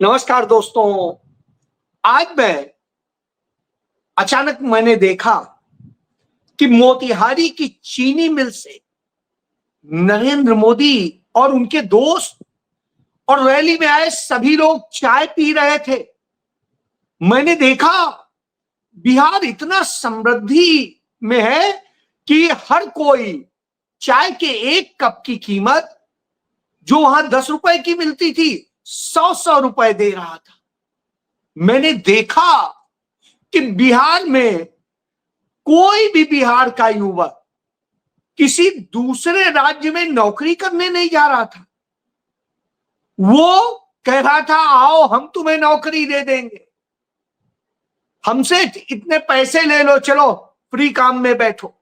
नमस्कार दोस्तों। आज अचानक मैंने देखा कि मोतिहारी की चीनी मिल से नरेंद्र मोदी और उनके दोस्त और रैली में आए सभी लोग चाय पी रहे थे। मैंने देखा बिहार इतना समृद्धि में है कि हर कोई चाय के एक कप की कीमत जो वहां 10 रुपए की मिलती थी 100 रुपए दे रहा था। मैंने देखा कि बिहार में कोई भी बिहार का युवक किसी दूसरे राज्य में नौकरी करने नहीं जा रहा था। वो कह रहा था आओ हम तुम्हें नौकरी दे देंगे, हमसे इतने पैसे ले लो, चलो फ्री काम में बैठो।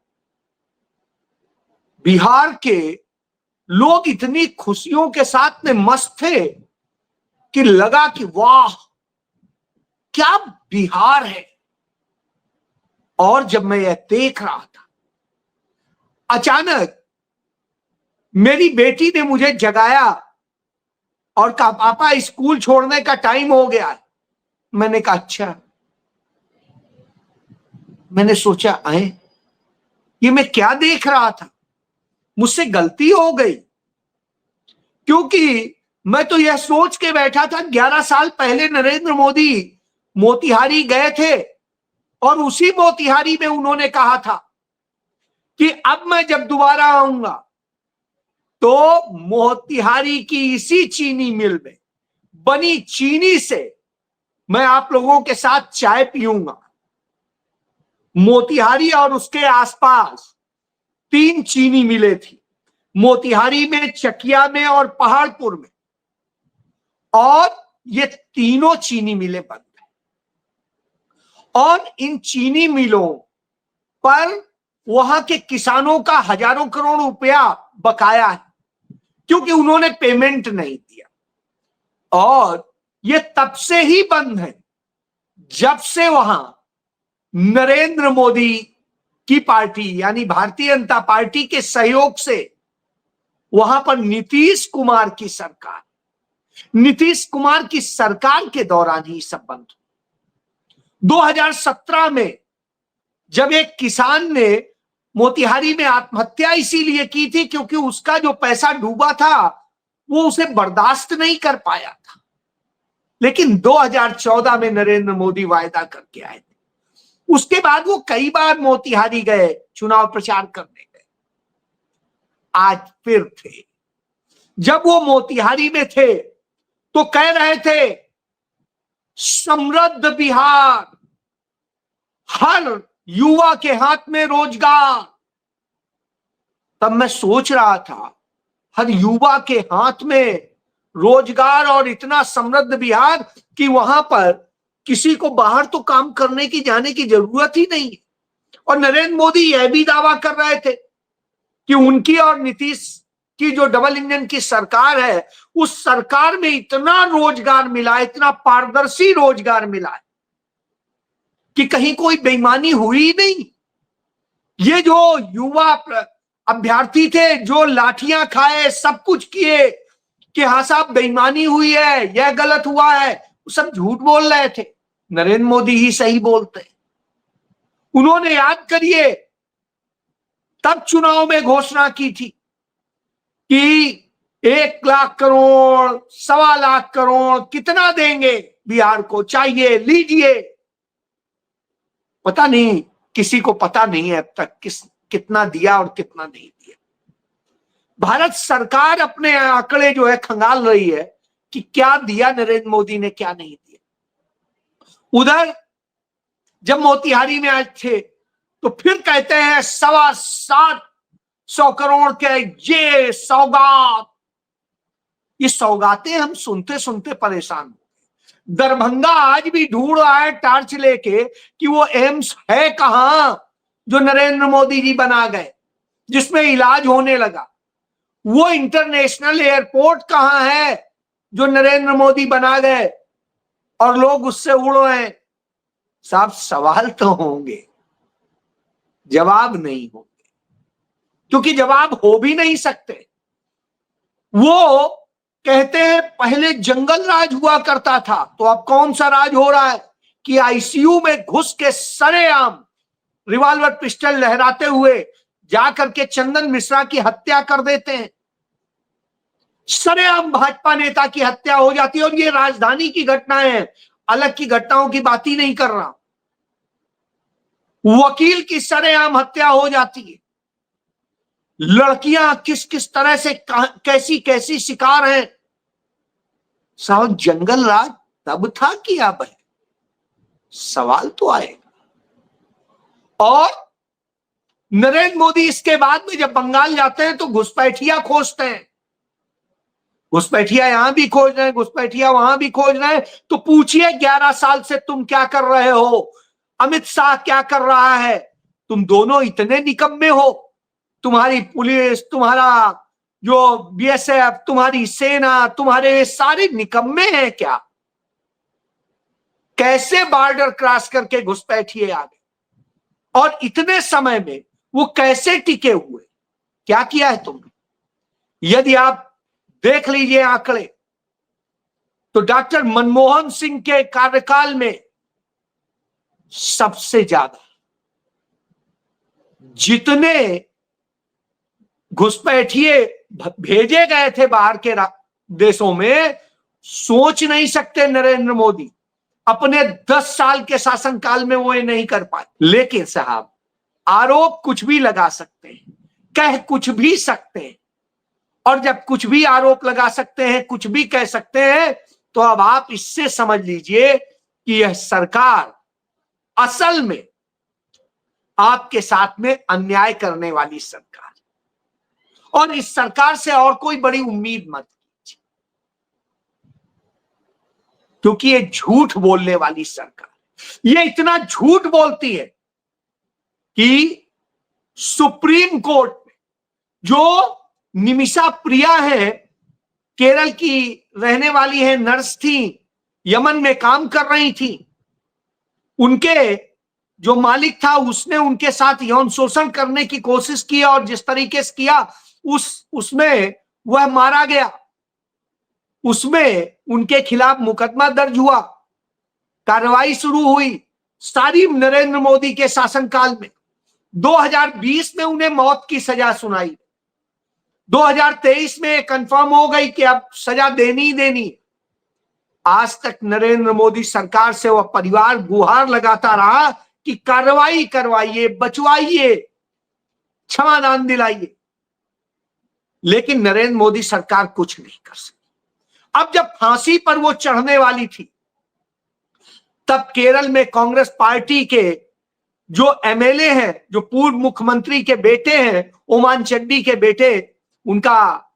बिहार के लोग इतनी खुशियों के साथ में मस्त थे कि लगा कि वाह क्या बिहार है। और जब मैं यह देख रहा था, अचानक मेरी बेटी ने मुझे जगाया और कहा पापा स्कूल छोड़ने का टाइम हो गया है। मैंने कहा अच्छा। मैंने सोचा आए ये मैं क्या देख रहा था, मुझसे गलती हो गई, क्योंकि मैं तो यह सोच के बैठा था 11 साल पहले नरेंद्र मोदी मोतिहारी गए थे और उसी मोतिहारी में उन्होंने कहा था कि अब मैं जब दोबारा आऊंगा तो मोतिहारी की इसी चीनी मिल में बनी चीनी से मैं आप लोगों के साथ चाय पीऊंगा। मोतिहारी और उसके आसपास 3 चीनी मिलें थी, मोतिहारी में, चकिया में और पहाड़पुर में, और ये तीनों चीनी मिलें बंद है। और इन चीनी मिलों पर वहां के किसानों का हजारों करोड़ रुपया बकाया है, क्योंकि उन्होंने पेमेंट नहीं दिया। और ये तब से ही बंद है जब से वहां नरेंद्र मोदी की पार्टी यानी भारतीय जनता पार्टी के सहयोग से वहां पर नीतीश कुमार की सरकार के दौरान ही सब बंद हुआ। 2017 में जब एक किसान ने मोतिहारी में आत्महत्या इसीलिए की थी क्योंकि उसका जो पैसा डूबा था वो उसे बर्दाश्त नहीं कर पाया था। लेकिन 2014 में नरेंद्र मोदी वायदा करके आए थे। उसके बाद वो कई बार मोतिहारी गए, चुनाव प्रचार करने गए। आज फिर थे। जब वो मोतिहारी में थे तो कह रहे थे समृद्ध बिहार, हर युवा के हाथ में रोजगार। तब मैं सोच रहा था हर युवा के हाथ में रोजगार और इतना समृद्ध बिहार कि वहां पर किसी को बाहर तो काम करने की जाने की जरूरत ही नहीं है। और नरेंद्र मोदी यह भी दावा कर रहे थे कि उनकी और नीतीश की जो डबल इंजन की सरकार है उस सरकार में इतना रोजगार मिला, इतना पारदर्शी रोजगार मिला कि कहीं कोई बेईमानी हुई नहीं। ये जो युवा अभ्यर्थी थे जो लाठियां खाए, सब कुछ किए कि हाँ साहब बेईमानी हुई है, यह गलत हुआ है, सब झूठ बोल रहे थे। नरेंद्र मोदी ही सही बोलते। उन्होंने याद करिए तब चुनाव में घोषणा की थी कि 1 लाख करोड़, 1.25 लाख करोड़ कितना देंगे बिहार को, चाहिए लीजिए। पता नहीं, किसी को पता नहीं है अब तक कितना दिया और कितना नहीं दिया। भारत सरकार अपने आंकड़े जो है खंगाल रही है कि क्या दिया नरेंद्र मोदी ने, क्या नहीं दिया। उधर जब मोतिहारी में आज थे तो फिर कहते हैं 725 करोड़ के ये सौगात। ये सौगातें हम सुनते सुनते परेशान हो। दरभंगा आज भी ढूंढ रहा है टार्च लेके कि वो एम्स है कहां जो नरेंद्र मोदी जी बना गए, जिसमें इलाज होने लगा। वो इंटरनेशनल एयरपोर्ट कहां है जो नरेंद्र मोदी बना गए और लोग उससे उड़ रहे हैं। साहब सवाल तो होंगे, जवाब नहीं होंगे, क्योंकि जवाब हो भी नहीं सकते। वो कहते हैं पहले जंगल राज हुआ करता था, तो अब कौन सा राज हो रहा है कि आईसीयू में घुस के सरेआम रिवॉल्वर पिस्टल लहराते हुए जाकर के चंदन मिश्रा की हत्या कर देते हैं। सरेआम भाजपा नेता की हत्या हो जाती है, और ये राजधानी की घटनाएं हैं, अलग की घटनाओं की बात ही नहीं कर रहा। वकील की सरेआम हत्या हो जाती है। लड़कियां किस किस तरह से कैसी कैसी शिकार हैं। साहब जंगल राज तब था कि अब है, सवाल तो आएगा। और नरेंद्र मोदी इसके बाद में जब बंगाल जाते हैं तो घुसपैठिया खोजते हैं। घुसपैठिया यहां भी खोज रहे हैं, घुसपैठिया वहां भी खोज रहे हैं। तो पूछिए 11 साल से तुम क्या कर रहे हो, अमित शाह क्या कर रहा है? तुम दोनों इतने निकम्मे हो, तुम्हारी पुलिस, तुम्हारा जो बीएसएफ, तुम्हारी सेना, तुम्हारे सारे निकम्मे हैं क्या? कैसे बॉर्डर क्रॉस करके घुसपैठिए आ गए, और इतने समय में वो कैसे टिके हुए? क्या किया है तुमने? यदि आप देख लीजिए आंकड़े, तो डॉक्टर मनमोहन सिंह के कार्यकाल में सबसे ज्यादा जितने घुसपैठिए भेजे गए थे बाहर के देशों में, सोच नहीं सकते नरेंद्र मोदी अपने 10 साल के शासनकाल में वो ये नहीं कर पाए। लेकिन साहब आरोप कुछ भी लगा सकते हैं, कह कुछ भी सकते हैं, और जब कुछ भी आरोप लगा सकते हैं, कुछ भी कह सकते हैं, तो अब आप इससे समझ लीजिए कि यह सरकार असल में आपके साथ में अन्याय करने वाली सरकार, और इस सरकार से और कोई बड़ी उम्मीद मत कीजिए, क्योंकि ये झूठ बोलने वाली सरकार, ये इतना झूठ बोलती है कि सुप्रीम कोर्ट में जो निमिषा प्रिया है, केरल की रहने वाली है, नर्स थी, यमन में काम कर रही थी, उनके जो मालिक था उसने उनके साथ यौन शोषण करने की कोशिश की, और जिस तरीके से किया उसमें वह मारा गया। उसमें उनके खिलाफ मुकदमा दर्ज हुआ, कार्रवाई शुरू हुई, सारी नरेंद्र मोदी के शासनकाल में। 2020 में उन्हें मौत की सजा सुनाई, 2023 में कंफर्म हो गई कि अब सजा देनी ही देनी। आज तक नरेंद्र मोदी सरकार से वह परिवार गुहार लगाता रहा कि कार्रवाई करवाइए, बचवाइए, क्षमादान दिलाइए, लेकिन नरेंद्र मोदी सरकार कुछ नहीं कर सकी। अब जब फांसी पर वो चढ़ने वाली थी, तब केरल में कांग्रेस पार्टी के जो एमएलए हैं, जो पूर्व मुख्यमंत्री के बेटे हैं, ओमान चंडी के बेटे, उनका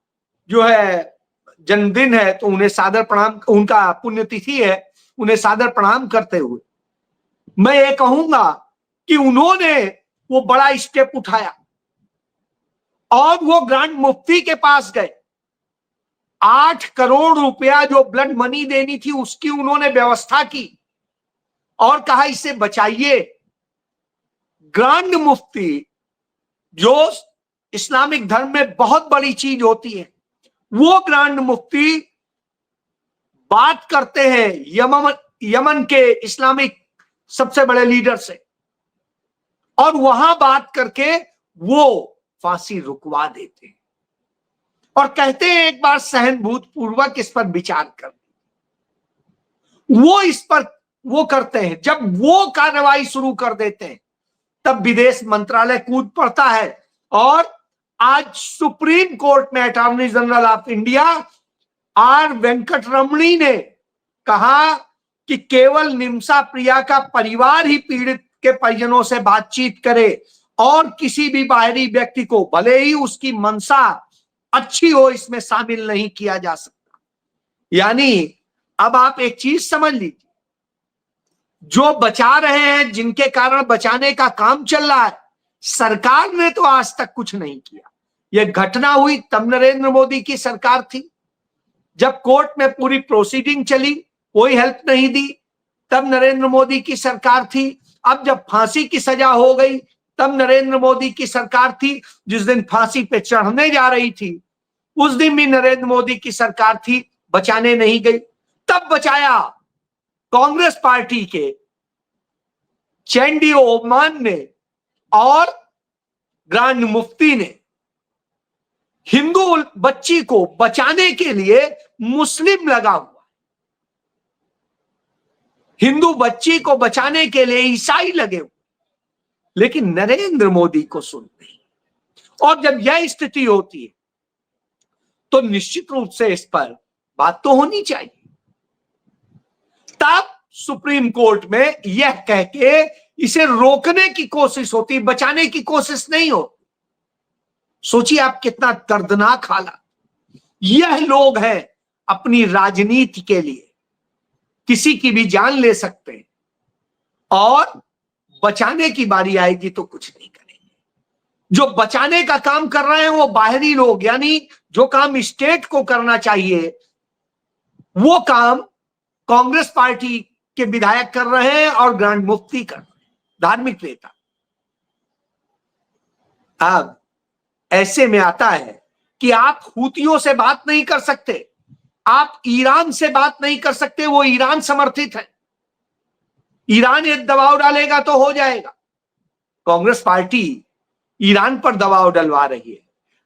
जो है जन्मदिन है, तो उन्हें सादर प्रणाम, उनका पुण्यतिथि है, उन्हें सादर प्रणाम करते हुए मैं ये कहूंगा कि उन्होंने वो बड़ा स्टेप उठाया, और वो ग्रांड मुफ्ती के पास गए। 8 करोड़ रुपया जो ब्लड मनी देनी थी उसकी उन्होंने व्यवस्था की, और कहा इसे बचाइए। ग्रांड मुफ्ती जो इस्लामिक धर्म में बहुत बड़ी चीज होती है, वो ग्रांड मुफ्ती बात करते हैं यमन के इस्लामिक सबसे बड़े लीडर से, और वहां बात करके वो फांसी रुकवा देते हैं, और कहते हैं एक बार सहानुभूति पूर्वक इस पर विचार कर। वो इस पर वो करते हैं, जब वो कार्रवाई शुरू कर देते हैं तब विदेश मंत्रालय कूद पड़ता है, और आज सुप्रीम कोर्ट में attorney general of India R Venkataramani ने कहा कि केवल निमिषा प्रिया का परिवार ही पीड़ित के परिजनों से बातचीत करे, और किसी भी बाहरी व्यक्ति को, भले ही उसकी मंशा अच्छी हो, इसमें शामिल नहीं किया जा सकता। यानी अब आप एक चीज समझ लीजिए, जो बचा रहे हैं, जिनके कारण बचाने का काम चल रहा है, सरकार ने तो आज तक कुछ नहीं किया। यह घटना हुई तब नरेंद्र मोदी की सरकार थी, जब कोर्ट में पूरी प्रोसीडिंग चली, कोई हेल्प नहीं दी, तब नरेंद्र मोदी की सरकार थी। अब जब फांसी की सजा हो गई, तब नरेंद्र मोदी की सरकार थी। जिस दिन फांसी पे चढ़ने जा रही थी, उस दिन भी नरेंद्र मोदी की सरकार थी, बचाने नहीं गई। तब बचाया कांग्रेस पार्टी के चैंडी ओमान ने और ग्रांड मुफ्ती ने। हिंदू बच्ची को बचाने के लिए मुस्लिम लगा हुआ, हिंदू बच्ची को बचाने के लिए ईसाई लगे हुए, लेकिन नरेंद्र मोदी को सुनते हैं। और जब यह स्थिति होती है तो निश्चित रूप से इस पर बात तो होनी चाहिए। तब सुप्रीम कोर्ट में यह कह के इसे रोकने की कोशिश होती, बचाने की कोशिश नहीं होती। सोचिए आप, कितना दर्दनाक हालत। यह लोग हैं अपनी राजनीति के लिए किसी की भी जान ले सकते हैं, और बचाने की बारी आएगी तो कुछ नहीं करेंगे। जो बचाने का काम कर रहे हैं वो बाहरी लोग, यानी जो काम स्टेट को करना चाहिए वो काम कांग्रेस पार्टी के विधायक कर रहे हैं और ग्रांड मुफ्ती कर रहे हैं, धार्मिक नेता। अब ऐसे में आता है कि आप हूतियों से बात नहीं कर सकते, आप ईरान से बात नहीं कर सकते, वो ईरान समर्थित है। ईरान एक दबाव डालेगा तो हो जाएगा। कांग्रेस पार्टी ईरान पर दबाव डलवा रही है।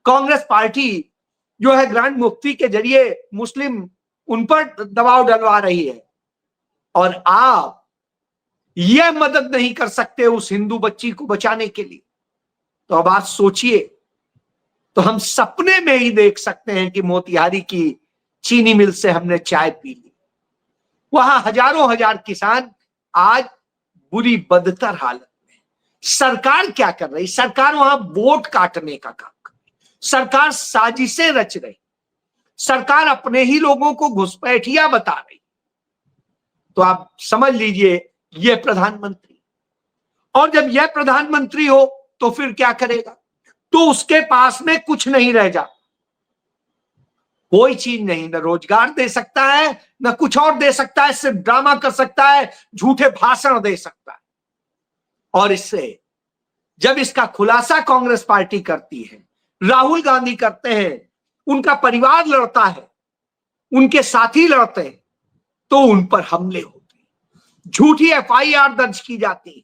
कांग्रेस पार्टी जो है ग्रांड मुफ्ती के जरिए मुस्लिम उन पर दबाव डलवा रही है, और आप यह मदद नहीं कर सकते उस हिंदू बच्ची को बचाने के लिए। तो अब आप सोचिए, तो हम सपने में ही देख सकते हैं कि मोतिहारी की चीनी मिल से हमने चाय पी ली। वहां हजारों हजार किसान आज बुरी बदतर हालत में। सरकार क्या कर रही? सरकार वहां वोट काटने का काम कर रही, सरकार साजिशें रच रही, सरकार अपने ही लोगों को घुसपैठिया बता रही। तो आप समझ लीजिए यह प्रधानमंत्री, और जब यह प्रधानमंत्री हो तो फिर क्या करेगा? तो उसके पास में कुछ नहीं रह जा, कोई चीज नहीं, न रोजगार दे सकता है, न कुछ और दे सकता है, सिर्फ ड्रामा कर सकता है, झूठे भाषण दे सकता है। और इससे जब इसका खुलासा कांग्रेस पार्टी करती है, राहुल गांधी करते हैं, उनका परिवार लड़ता है, उनके साथी लड़ते हैं, तो उन पर हमले होते हैं, झूठी एफआईआर दर्ज की जाती है,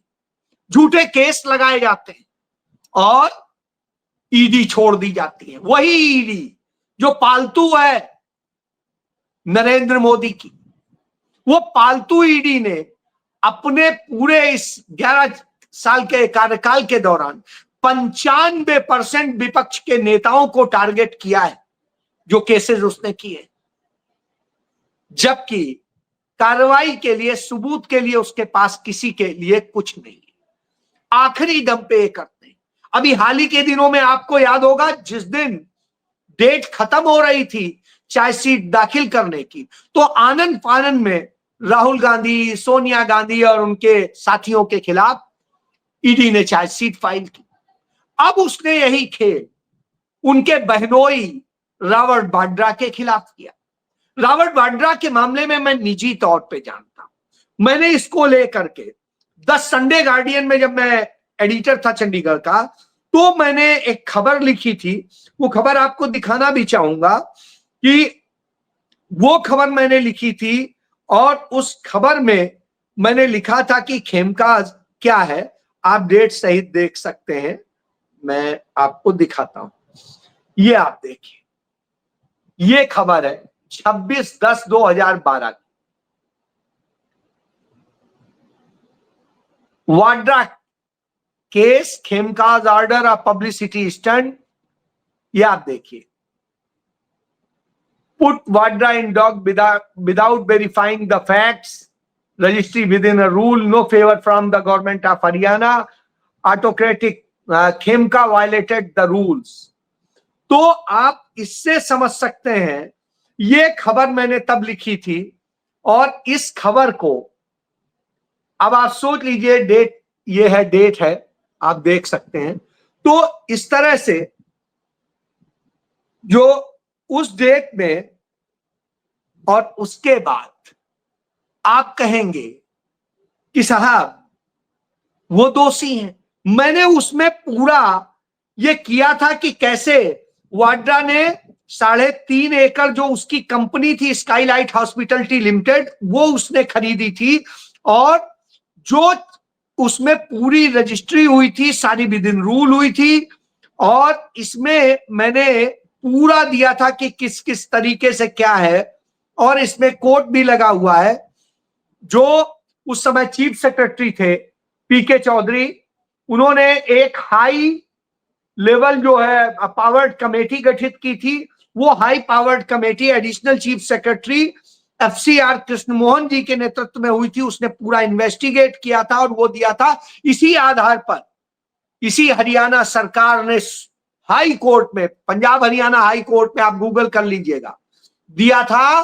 झूठे केस लगाए जाते हैं, और ईडी छोड़ दी जाती है। वही ईडी जो पालतू है नरेंद्र मोदी की, वो पालतू ईडी ने अपने पूरे इस 11 साल के कार्यकाल के दौरान 95% विपक्ष के नेताओं को टारगेट किया है, जो केसेस उसने किए, जबकि कार्रवाई के लिए, सबूत के लिए उसके पास किसी के लिए कुछ नहीं है। आखिरी दम पे ये करते हैं। अभी हाल ही के दिनों में आपको याद होगा, जिस दिन डेट खत्म हो रही थी चार्जशीट दाखिल करने की, तो आनंद फानन में राहुल गांधी, सोनिया गांधी और उनके साथियों के खिलाफ ईडी ने चार्जशीट फाइल की। अब उसने यही खेल उनके बहनोई रॉबर्ट वाड्रा के खिलाफ किया। रॉबर्ट वाड्रा के मामले में मैं निजी तौर पे जानता हूं। मैंने इसको लेकर के द संडे गार्डियन में, जब मैं एडिटर था चंडीगढ़ का, तो मैंने एक खबर लिखी थी। वो खबर आपको दिखाना भी चाहूंगा कि वो खबर मैंने लिखी थी, और उस खबर में मैंने लिखा था कि खेमकाज क्या है। आप डेट सहित देख सकते हैं, मैं आपको दिखाता हूं। ये आप देखिए, ये खबर है 26/10/2012 की। Vadra case, Khemka's order of publicity stunt. ये आप देखिए, put Vadra in dock without verifying the facts, registry within a rule, no favour from the government of Haryana, autocratic Khemka violated the rules. तो आप इससे समझ सकते हैं, ये खबर मैंने तब लिखी थी, और इस खबर को अब आप सोच लीजिए, डेट ये है, डेट है, आप देख सकते हैं। तो इस तरह से जो उस डेट में और उसके बाद आप कहेंगे कि साहब वो दोषी हैं। मैंने उसमें पूरा ये किया था कि कैसे वाड्रा ने 3.5 एकड़ जो उसकी कंपनी थी स्काईलाइट हॉस्पिटैलिटी लिमिटेड, वो उसने खरीदी थी, और जो उसमें पूरी रजिस्ट्री हुई थी, सारी विद इन रूल हुई थी, और इसमें मैंने पूरा दिया था कि किस किस तरीके से क्या है, और इसमें कोड भी लगा हुआ है। जो उस समय चीफ सेक्रेटरी थे पीके चौधरी, उन्होंने एक हाई लेवल जो है पावर्ड कमेटी गठित की थी। वो high powered committee additional chief secretary FCR Krishnamohan ji के नेतृत्व में हुई थी। उसने पूरा इन्वेस्टिगेट किया था और वो दिया था। इसी आधार पर इसी हरियाणा सरकार ने हाई कोर्ट में, पंजाब हरियाणा हाई कोर्ट में, आप गूगल कर लीजिएगा, दिया था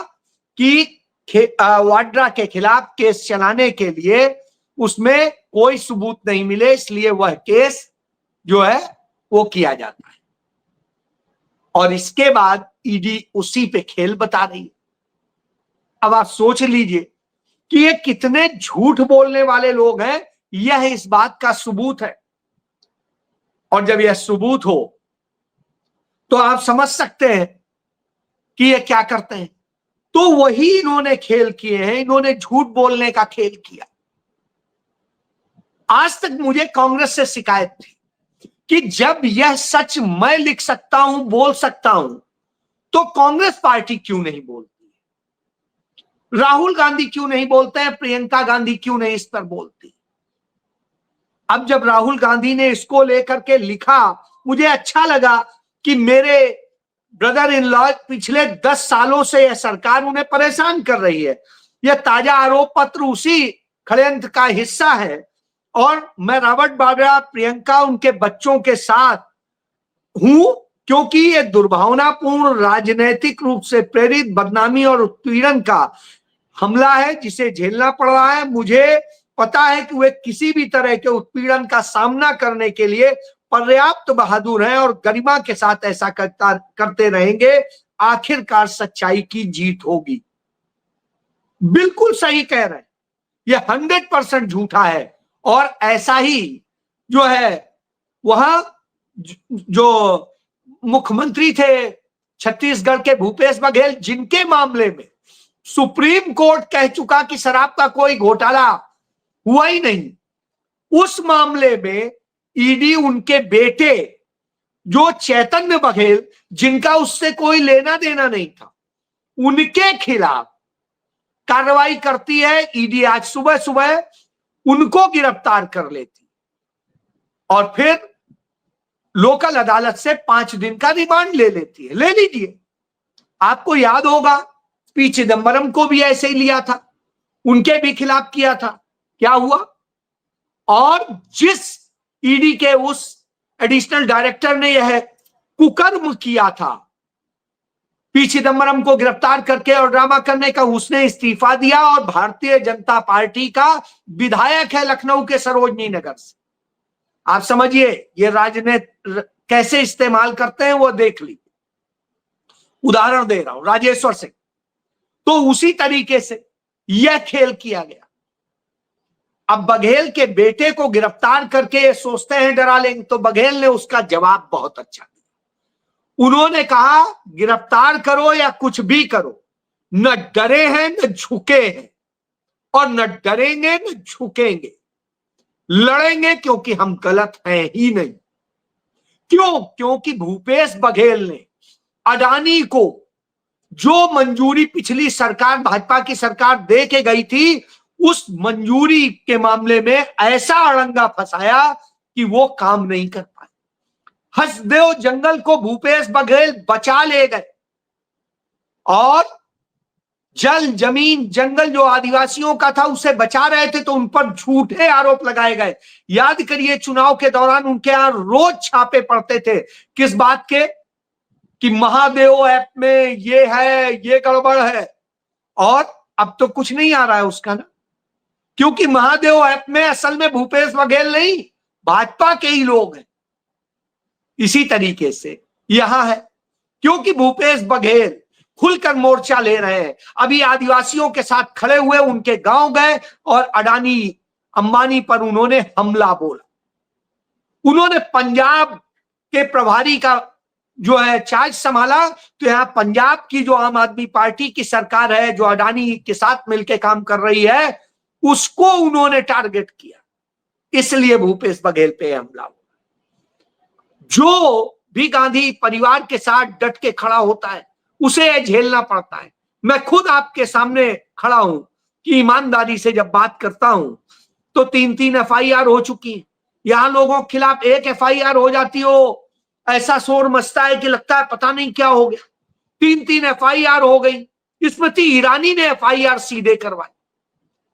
कि वाड्रा के खिलाफ केस चलाने के लिए उसमें कोई सबूत नहीं मिले, इसलिए वह केस जो है वो किया जाता है। और इसके बाद ईडी उसी पे खेल बता रही है। अब आप सोच लीजिए कि ये कितने झूठ बोलने वाले लोग हैं, यह इस बात का सबूत है। और जब यह सबूत हो तो आप समझ सकते हैं कि ये क्या करते हैं। तो वही इन्होंने खेल किए हैं, इन्होंने झूठ बोलने का खेल किया। आज तक मुझे कांग्रेस से शिकायत थी कि जब यह सच मैं लिख सकता हूं, बोल सकता हूं, तो कांग्रेस पार्टी क्यों नहीं बोलती, राहुल गांधी क्यों नहीं बोलते हैं, प्रियंका गांधी क्यों नहीं इस पर बोलती। अब जब राहुल गांधी ने इसको लेकर के लिखा, मुझे अच्छा लगा कि मेरे ब्रदर इन लॉ पिछले 10 सालों से यह सरकार उन्हें परेशान कर रही है, यह ताजा आरोप पत्र उसी षड्यंत्र का हिस्सा है, और मैं रॉबर्ट वाड्रा, प्रियंका, उनके बच्चों के साथ हूं, क्योंकि यह दुर्भावनापूर्ण, राजनीतिक रूप से प्रेरित बदनामी और उत्पीड़न का हमला है जिसे झेलना पड़ रहा है। मुझे पता है कि वे किसी भी तरह के उत्पीड़न का सामना करने के लिए पर्याप्त बहादुर हैं और गरिमा के साथ ऐसा करते रहेंगे। आखिरकार सच्चाई की जीत होगी। बिल्कुल सही कह रहे हैं, यह 100% झूठा है। और ऐसा ही जो है, वहां जो मुख्यमंत्री थे छत्तीसगढ़ के भूपेश बघेल, जिनके मामले में सुप्रीम कोर्ट कह चुका कि शराब का कोई घोटाला हुआ ही नहीं, उस मामले में ईडी उनके बेटे जो चैतन्य बघेल, जिनका उससे कोई लेना देना नहीं था, उनके खिलाफ कार्रवाई करती है। ईडी आज सुबह सुबह उनको गिरफ्तार कर लेती और फिर लोकल अदालत से 5 दिन का रिमांड ले लेती है। ले लीजिए, आपको याद होगा पी चिदंबरम को भी ऐसे ही लिया था, उनके भी खिलाफ किया था, क्या हुआ। और जिस ईडी के उस एडिशनल डायरेक्टर ने यह कुकर्म किया था पी चिदंबरम को गिरफ्तार करके और ड्रामा करने का, उसने इस्तीफा दिया और भारतीय जनता पार्टी का विधायक है लखनऊ के सरोजनी नगर से। आप समझिए ये राजनीति कैसे इस्तेमाल करते हैं, वो देख लीजिए। उदाहरण दे रहा हूं राजेश्वर सिंह, तो उसी तरीके से यह खेल किया गया। अब बघेल के बेटे को गिरफ्तार करके ये सोचते हैं डरा लेंगे, तो बघेल ने उसका जवाब बहुत अच्छा दिया। उन्होंने कहा गिरफ्तार करो या कुछ भी करो, न डरे हैं न झुके हैं, और न डरेंगे न झुकेंगे, लड़ेंगे क्योंकि हम गलत हैं ही नहीं। क्यों? क्योंकि भूपेश बघेल ने अडानी को जो मंजूरी पिछली सरकार, भाजपा की सरकार दे के गई थी, उस मंजूरी के मामले में ऐसा अड़ंगा फंसाया कि वो काम नहीं कर पाए। हसदेव जंगल को भूपेश बघेल बचा ले गए, और जल, जमीन, जंगल जो आदिवासियों का था उसे बचा रहे थे, तो उन पर झूठे आरोप लगाए गए। याद करिए चुनाव के दौरान उनके यहां रोज छापे पड़ते थे, किस बात के, कि महादेव ऐप में ये है, ये गड़बड़ है। और अब तो कुछ नहीं आ रहा है उसका ना, क्योंकि महादेव ऐप में असल में भूपेश बघेल नहीं, भाजपा के ही लोग हैं। इसी तरीके से यहां है, क्योंकि भूपेश बघेल खुलकर मोर्चा ले रहे हैं। अभी आदिवासियों के साथ खड़े हुए, उनके गांव गए और अडानी अंबानी पर उन्होंने हमला बोला। उन्होंने पंजाब के प्रभारी का जो है चार्ज संभाला, तो यहाँ पंजाब की जो आम आदमी पार्टी की सरकार है, जो अडानी के साथ मिलकर काम कर रही है, उसको उन्होंने टारगेट किया। इसलिए भूपेश बघेल पे हमला हुआ। जो भी गांधी परिवार के साथ डट के खड़ा होता है उसे झेलना पड़ता है। मैं खुद आपके सामने खड़ा हूं कि ईमानदारी से जब बात करता हूं तो 3-3 FIR हो चुकी है। यहां लोगों के खिलाफ एक FIR हो जाती हो, ऐसा शोर मचता है कि लगता है पता नहीं क्या हो गया। 3-3 FIR हो गई। स्मृति ईरानी ने FIR सीधे करवाई।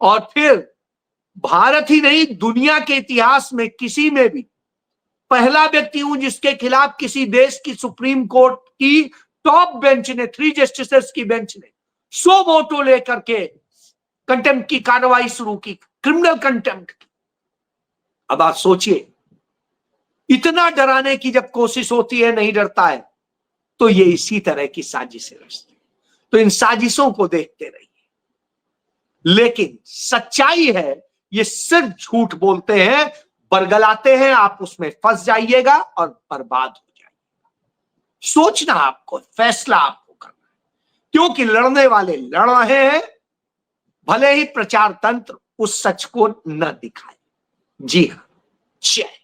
और फिर भारत ही नहीं, दुनिया के इतिहास में किसी में भी पहला व्यक्ति हूं जिसके खिलाफ किसी देश की सुप्रीम कोर्ट की टॉप बेंच ने, 3 जस्टिसेस की बेंच ने 100 वोटों लेकर के कंटेम्प्ट की कार्रवाई शुरू की, क्रिमिनल कंटेम्प्ट की। अब आप सोचिए, इतना डराने की जब कोशिश होती है नहीं डरता है, तो ये इसी तरह की साजिशें रचते हैं। तो इन साजिशों को देखते रहिए। लेकिन सच्चाई है, ये सिर्फ झूठ बोलते हैं, बरगलाते हैं, आप उसमें फंस जाइएगा और बर्बाद हो जाइएगा। सोचना आपको, फैसला आपको करना है, क्योंकि लड़ने वाले लड़ रहे हैं, भले ही प्रचार तंत्र उस सच को न दिखाए। जी हां, जय